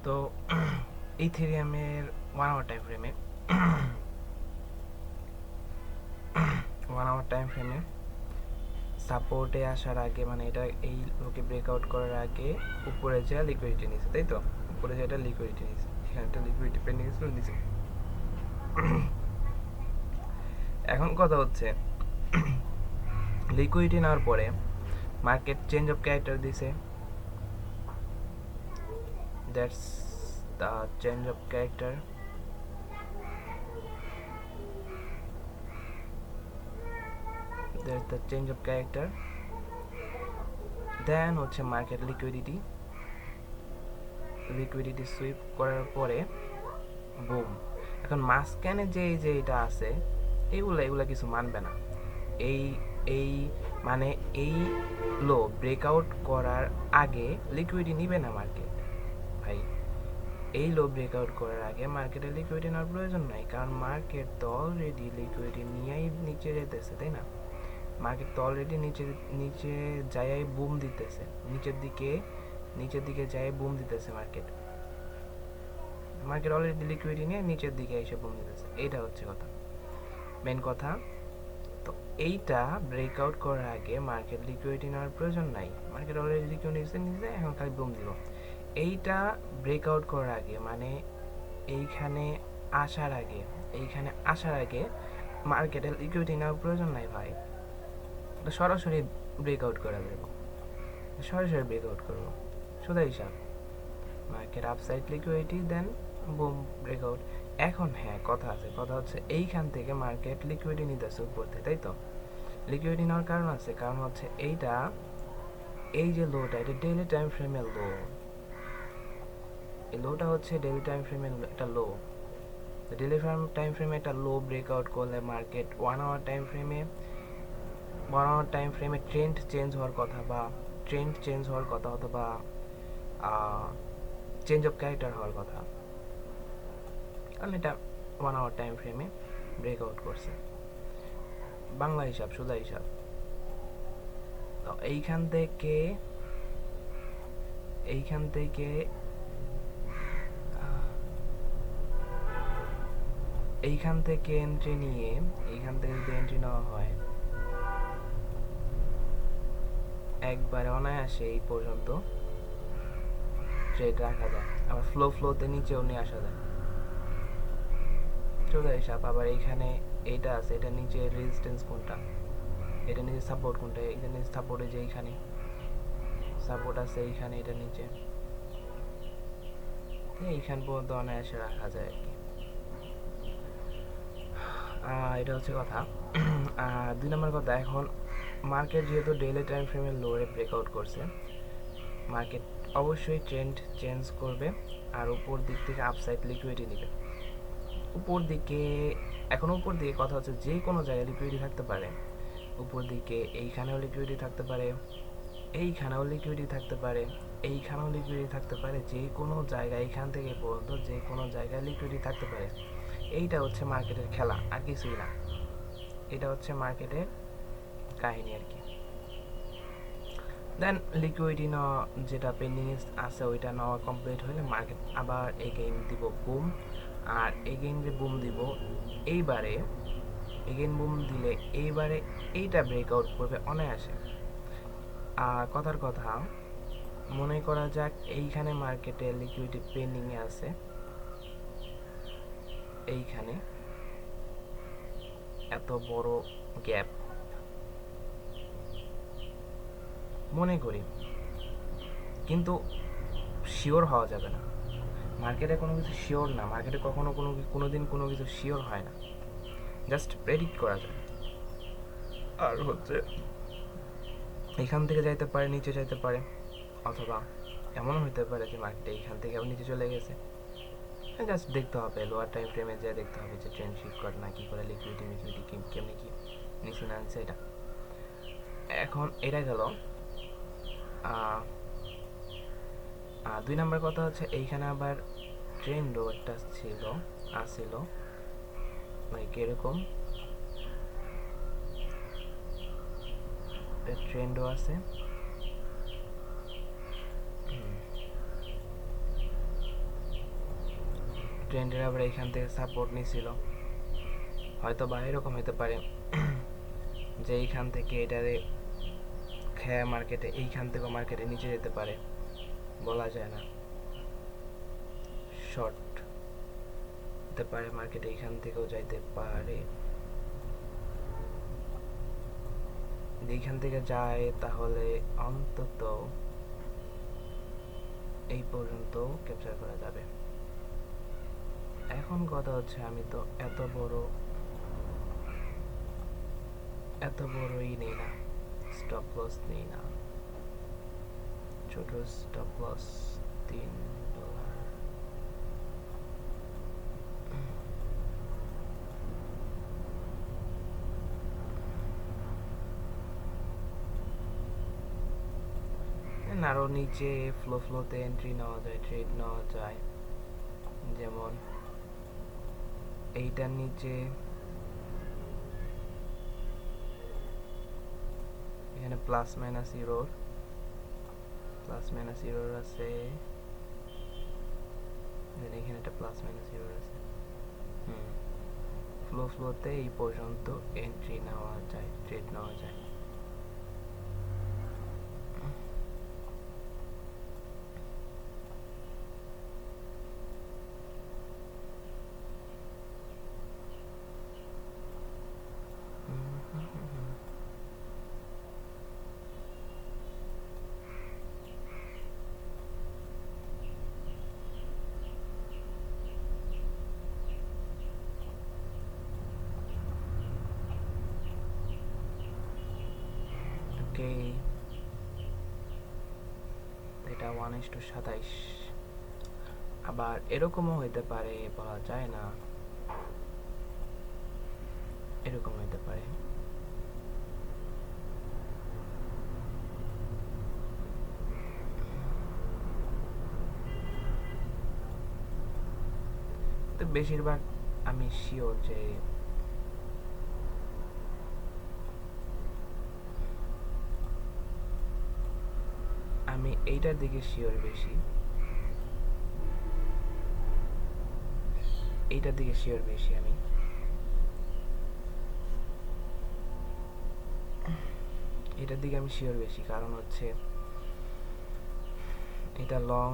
তো ইথেরিয়ামের 1 our time ফ্রেমে 1 our time ফ্রেমে সাপোর্টে আসার আগে, মানে এটা এই লোকে ব্রেকআউট করার আগে উপরে যা লিকুইডিটি নিছে, তাই তো উপরে যেটা লিকুইডিটি নিছে, এখানে একটা লিকুইডিটি পেন্ডিং ছিল নিচে। এখন কথা হচ্ছে লিকুইডিটি নেওয়ার পরে মার্কেট চেঞ্জ অফ ক্যারেক্টার দিছে, that's the change of character. That's the change of character. Then হচ্ছে মার্কেট লিকুইডিটি সুইপ করার পরে বুম। এখন মাঝখানে যে এটা আছে এগুলা কিছু মানবে না। এই এই মানে এই লো ব্রেকআউট করার আগে লিকুইডিটি নিবে না মার্কেট ভাই। এই লো ব্রেকআউট করার আগে মার্কেটে লিকুইডিটি নেওয়ার প্রয়োজন নাই, কারণ মার্কেট তো অলরেডি লিকুইডিটি নিয়েই নিচে যেতেছে, তাই না? মার্কেট তো অলরেডি নিচে যাই বুম দিতেছে, নিচের দিকে যাই বুম দিতেছে মার্কেট অলরেডি লিকুইডিটি নিয়ে নিচের দিকে এসে বুম দিতেছে। এইটা হচ্ছে কথা, মেন কথা। তো এইটা ব্রেকআউট করার আগে মার্কেট লিকুইডিটি নেওয়ার প্রয়োজন নাই, মার্কেট অলরেডি লিকুইডিটি নিচে, এখন খালি বুম দিব। এইটা ব্রেকআউট করার আগে মানে এইখানে আসার আগে মার্কেটের লিকুইডিটি নেওয়ার প্রয়োজন নাই ভাই। সরাসরি ব্রেকআউট করে দেব, সরাসরি ব্রেকআউট করবো, সোজা হিসাব। মার্কেট আপসাইড লিকুইডিটি, দেন বুম ব্রেকআউট। এখন হ্যাঁ কথা হচ্ছে এইখান থেকে মার্কেট লিকুইডিটি নিতেছে উপর থেকে, তাই তো? লিকুইডিটি নেওয়ার কারণ আছে, কারণ হচ্ছে এই যে লোটা, এটা ডেইলি টাইম ফ্রেমের লো। এই লোটা হচ্ছে ডেইলি টাইম ফ্রেমের একটা লো। ডেইলি টাইম ফ্রেমে একটা লো ব্রেকআউট করলে মার্কেট 1 আওয়ার টাইম ফ্রেমে ট্রেন্ড চেঞ্জ হওয়ার কথা অথবা চেঞ্জ অফ ক্যারেক্টার হওয়ার কথা, কারণ এটা 1 আওয়ার টাইম ফ্রেমে ব্রেকআউট করছে। বাংলা হিসাব, সোজা হিসাব। তো এইখান থেকে এন্ট্রি নিয়ে, এইখান থেকে যদি এন্ট্রি নেওয়া হয় একবারে অনায়াসে এই পর্যন্ত ট্রেড রাখা যায়, আবার ফ্লোতে নিচেও নিয়ে আসা যায়, সোজা হিসাব। আবার এইখানে এইটা আছে, এটা নিচে রেজিস্ট্যান্স কোনটা, এটা নিচে সাপোর্ট কোনটা, এটা নিচে সাপোর্টে যে এইখানে সাপোর্ট আছে, এইখানে এটা নিচে, এইখান পর্যন্ত অনায়াসে রাখা যায় আর কি। এটা হচ্ছে কথা। 2 নম্বর কথা, এখন মার্কেট যেহেতু ডেইলি টাইম ফ্রেমের লোরে ব্রেকআউট করছে, মার্কেট অবশ্যই ট্রেন্ড চেঞ্জ করবে আর উপর দিক থেকে আপসাইড লিকুইডিটি নেবে। উপর দিকে কথা হচ্ছে যে কোনো জায়গায় লিকুইডিটি থাকতে পারে। উপর দিকে এইখানেও লিকুইডিটি থাকতে পারে, এইখানেও লিকুইডিটি থাকতে পারে, এইখানেও লিকুইডিটি থাকতে পারে, যে কোনো জায়গায় এইখান থেকে পর্যন্ত যে কোনো জায়গায় লিকুইডিটি থাকতে পারে। এইটা হচ্ছে মার্কেটের খেলা, আর কিছুই না। এটা হচ্ছে মার্কেটের কাহিনী আর কি। দেন লিকুইডিটি নেওয়া যেটা পেন্ডিং আছে ওইটা নেওয়া কমপ্লিট হলে মার্কেট আবার এগেইন দিব বুম, আর এগেইন যে বুম দিব এইবারে এইটা ব্রেকআউট করবে অনায়াসে। আর কথার কথা, মনে করা যাক এইখানে মার্কেটে লিকুইডিটি পেন্ডিংয়ে আছে, এইখানে এত বড় গ্যাপ মনে করি, কিন্তু শিওর হওয়া যাবে না। মার্কেটে কোনো কিছু শিওর না, মার্কেটে কখনো কোনোদিন কোনো কিছু শিওর হয় না, জাস্ট প্রেডিক্ট করা যায়। আর হচ্ছে এখান থেকে যাইতে পারে, নিচে যাইতে পারে, অথবা এমনও হতে পারে যে মার্কেটে এইখান থেকে আবার নিচে চলে গেছে। জাস্ট দেখতে হবে, লোয়ার টাইম ফ্রেমে যেয়ে দেখতে হবে যে ট্রেন্ড শিফট করে না কি করে, লিকুইডিটি কেমনি কি নিচে নামছে এটা। এখন এটা গেল। 2 নম্বর কথা হচ্ছে এইখানে আবার ট্রেন্ডও একটা আসিল, লাইক এরকম ট্রেন্ডও আছে। ট্রেন্ডের আবার এখান থেকে সাপোর্ট নিছিল, হয়তো বা এরকম হতে পারে যে এইখান থেকে এটারে খেয়া মার্কেটে এইখান থেকেও মার্কেটে নিচে যেতে পারে, বলা যায় না। শর্ট হতে পারে মার্কেটে এইখান থেকেও যাইতে পারে, এইখান থেকে যায় তাহলে অন্তত এই পর্যন্ত ক্যাপচার করা যাবে। এখন কথা হচ্ছে আমি তো এত বড়ই নেই না, স্টপ লস নেই না, ছোট স্টপ লস $3। আরো নিচে ফ্লোতে এন্ট্রি নেওয়া যায়, ট্রেড নেওয়া যায়, যেমন এইটার নিচে এখানে প্লাস মাইনাস ইউরোর আছে, এখানে একটা প্লাস মাইনাস ইউরোর আছে। ফ্লোতে এই পর্যন্ত এন্ট্রি নেওয়া যায়, ট্রেড নেওয়া যায়। এটা 1:27। আবার এরকমও হইতে পারে, বলা যায় না, এরকম হইতে পারে। তো বেশিরভাগ আমি শিওর যে আমি এইটার দিকে শিওর বেশি, এইটার দিকে শিওর বেশি, আমি এটার দিকে আমি শিওর বেশি, কারণ হচ্ছে এটা লং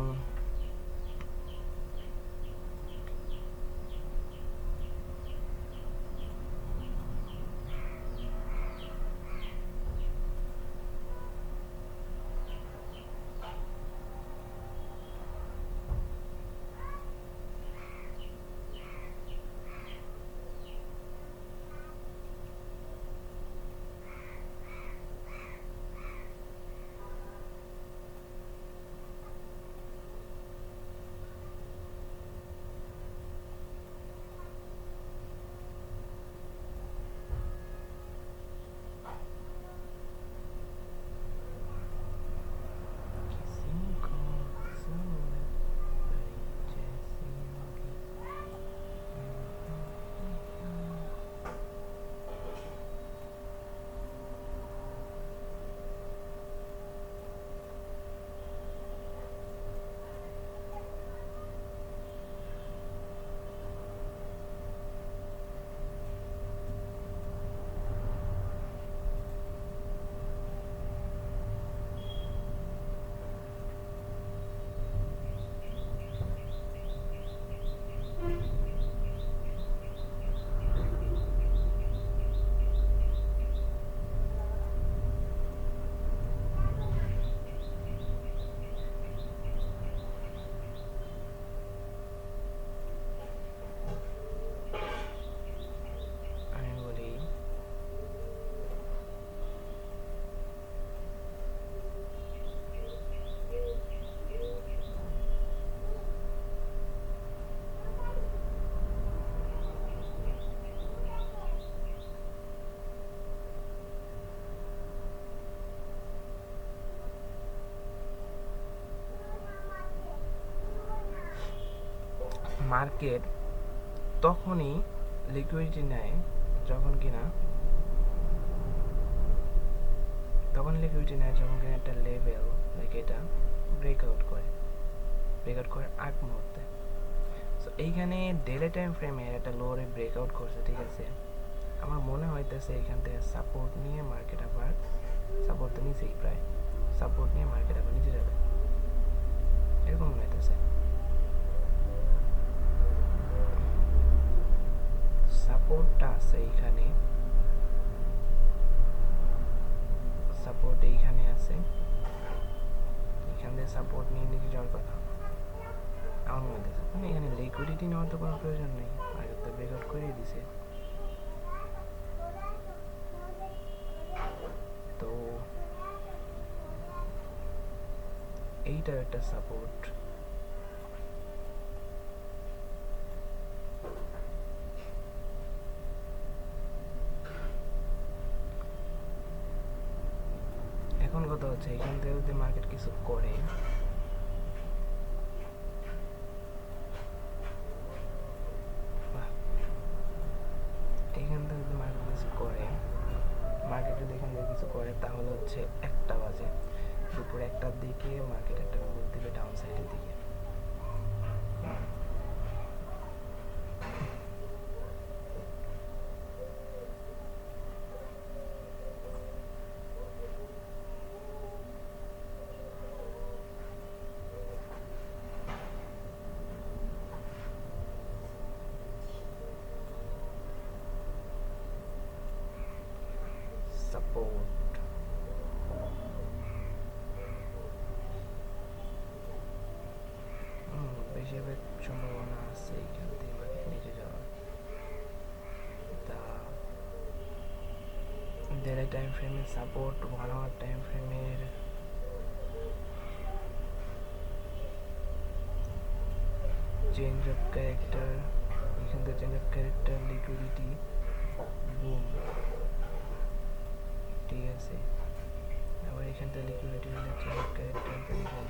আমি বলি মার্কেট তখনই লিকুইডিটি নেয় যখন কিনা একটা লেভেল লাইক এটা ব্রেকআউট করে আগ মুহূর্তে। সো এইখানে ডেলে টাইম ফ্রেমে একটা লোয়ারে ব্রেকআউট করছে, ঠিক আছে। আমার মনে হইতেছে এখান থেকে সাপোর্ট নিয়ে মার্কেট আবার সাপোর্ট তো নিচেই প্রায় সাপোর্ট নিয়ে মার্কেট আবার নিচে যাবে, এরকম মনে হইতেছে। সাপোর্টটা আছে এইখানে, সাপোর্ট এইখানে আছে, এখান থেকে সাপোর্ট নিয়ে নিচে যাওয়ার কথা আমার মনে হইতেছে। মানে এখানে লিকুইডিটি নেওয়ার তো কোনো প্রয়োজন নেই, আগে তো ব্রেকআউট করিয়ে দিছে। তো এইটা একটা সাপোর্ট। এখন কথা হচ্ছে এখান থেকে যদি মার্কেট কিছু করে, এখান থেকে যদি মার্কেট কিছু করে, মার্কেট যদি এখান থেকে কিছু করে তাহলে হচ্ছে 1টা বাজে, দুপুর 1টার দিকে মার্কেট একটা মুভ দিবে ডাউন সাইডের দিকে। সাপোর্ট বেশিরভাগ সম্ভাবনা আছে এখান থেকে মার্কেট নিচে যাওয়ার। তা ডেলি টাইম ফ্রেমের সাপোর্ট, 1 আওয়ার টাইম ফ্রেমের চেঞ্জ অফ ক্যারেক্টার, এখান থেকে change of character, liquidity, broom, ঠিক আছে। আবার এখান থেকে লিকুইডিটি নিয়ে চেঞ্জ অফ ক্যারেক্টার দিয়ে বুম।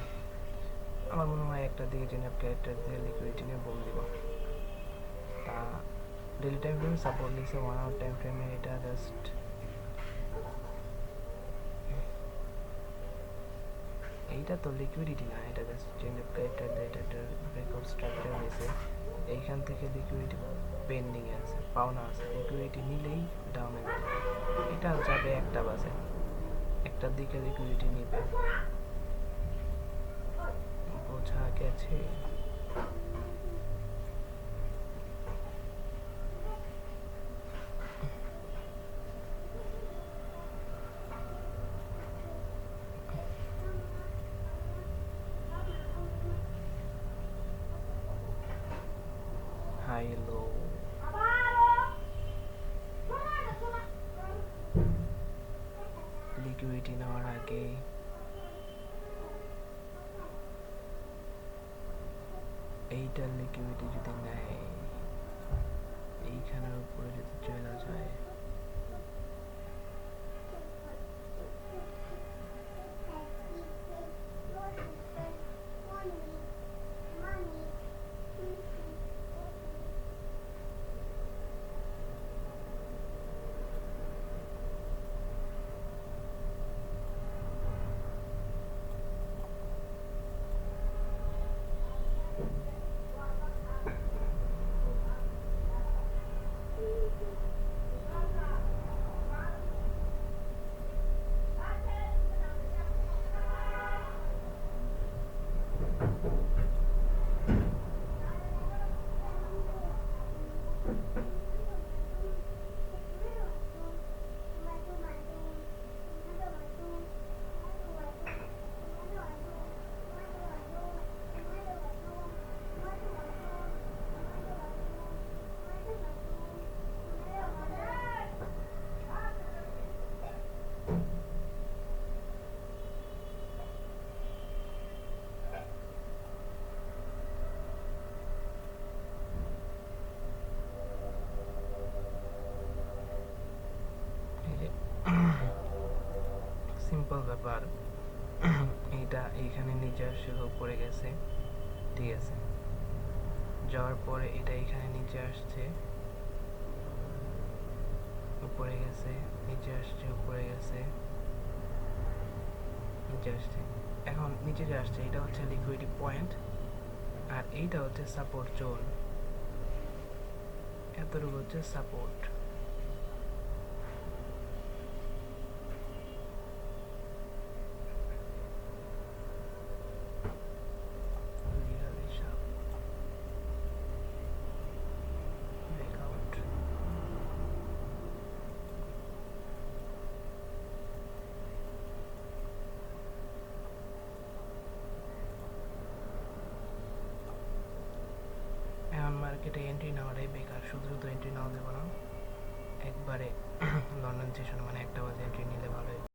আমার মনে হয় একটা দিকে চেঞ্জ অফ ক্যারেক্টার দিয়ে লিকুইডিটি নিয়ে বুম দিব। তা ডেলি টাইম ফ্রেমে সাপোর্ট নিচ্ছে, 1 আওয়ার টাইম ফ্রেমে এটা জাস্ট এইটা তো লিকুইডিটি না, এটা জাস্ট চেঞ্জ অফ ক্যারেক্টার দিয়ে এটা একটা ব্রেকআউট স্ট্রাকচার হয়েছে। এইখান থেকে লিকুইডিটি পেন্ডিং আছে, পাওনা আছে, লিকুইডিটি নিলেই ডাউনে যাবে। এটা যাবে 1টা বাজে, 1টার দিকে লিকুইডিটি নিবে, বোঝা গেছে। হাই লো লিকুইডিটি নেওয়ার আগে এইটার লিকুইডিটি যদি নেয়, এইখানের উপরে যদি চলে যায়, সিম্পল ব্যাপার। এইটা এইখানে নিচে আসছে, উপরে গেছে, ঠিক আছে। যাওয়ার পরে এটা এখানে নিচে আসছে, উপরে গেছে, নিচে আসছে, উপরে গেছে, নিচে আসছে। এখন নিচে যে আসছে এটা হচ্ছে লিকুইডিটি পয়েন্ট, আর এইটা হচ্ছে সাপোর্ট জোন। এতটুকু হচ্ছে সাপোর্ট। এখন মার্কেটে এন্ট্রি নেওয়াটাই বেকার, শুধু শুধু এন্ট্রি নেওয়া যাবে না, একবারে লন্ডন সেশন মানে 1টা বাজে এন্ট্রি নিলে ভালো হয়।